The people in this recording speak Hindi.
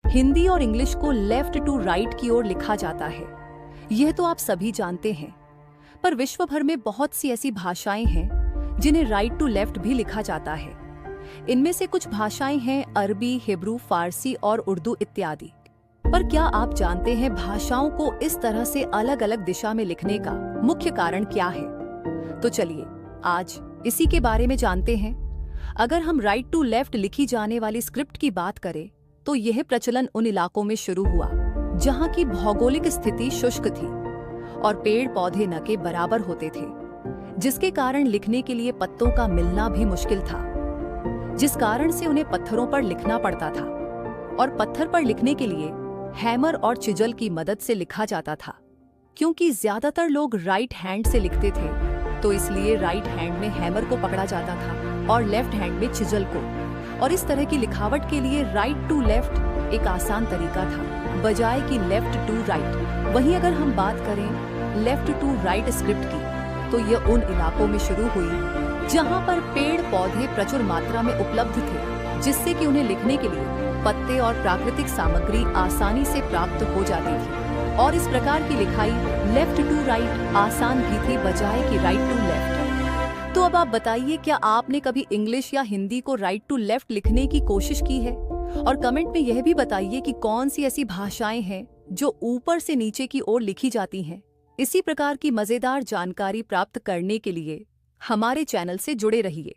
हिंदी और इंग्लिश को लेफ्ट टू राइट की ओर लिखा जाता है, यह तो आप सभी जानते हैं। पर विश्व भर में बहुत सी ऐसी भाषाएं हैं जिन्हें राइट टू लेफ्ट भी लिखा जाता है। इनमें से कुछ भाषाएं हैं अरबी, हिब्रू, फारसी और उर्दू इत्यादि। पर क्या आप जानते हैं भाषाओं को इस तरह से अलग अलग दिशा में लिखने का मुख्य कारण क्या है? तो चलिए आज इसी के बारे में जानते हैं। अगर हम राइट टू लेफ्ट लिखी जाने वाली स्क्रिप्ट की बात करें तो यह प्रचलन उन इलाकों में शुरू हुआ जहां की भौगोलिक स्थिति शुष्क थी और पेड़ पौधे न के बराबर होते थे, जिसके कारण लिखने के लिए पत्तों का मिलना भी मुश्किल था, जिस कारण से उन्हें पत्थरों पर लिखना पड़ता था। और पत्थर पर लिखने के लिए हैमर और चिजल की मदद से लिखा जाता था। क्योंकि ज्यादातर लोग राइट हैंड से लिखते थे तो इसलिए राइट हैंड में हैमर को पकड़ा जाता था और लेफ्ट हैंड में चिजल को। और इस तरह की लिखावट के लिए राइट टू लेफ्ट एक आसान तरीका था, बजाय कि लेफ्ट टू राइट। वहीं अगर हम बात करें लेफ्ट टू राइट स्क्रिप्ट की, तो यह उन इलाकों में शुरू हुई जहां पर पेड़ पौधे प्रचुर मात्रा में उपलब्ध थे, जिससे कि उन्हें लिखने के लिए पत्ते और प्राकृतिक सामग्री आसानी से प्राप्त हो जाती थी। और इस प्रकार की लिखाई लेफ्ट टू राइट आसान भी थी, बजाय कि राइट टू लेफ्ट। तो अब आप बताइए, क्या आपने कभी इंग्लिश या हिंदी को राइट टू लेफ्ट लिखने की कोशिश की है? और कमेंट में यह भी बताइए कि कौन सी ऐसी भाषाएं हैं जो ऊपर से नीचे की ओर लिखी जाती हैं। इसी प्रकार की मजेदार जानकारी प्राप्त करने के लिए हमारे चैनल से जुड़े रहिए।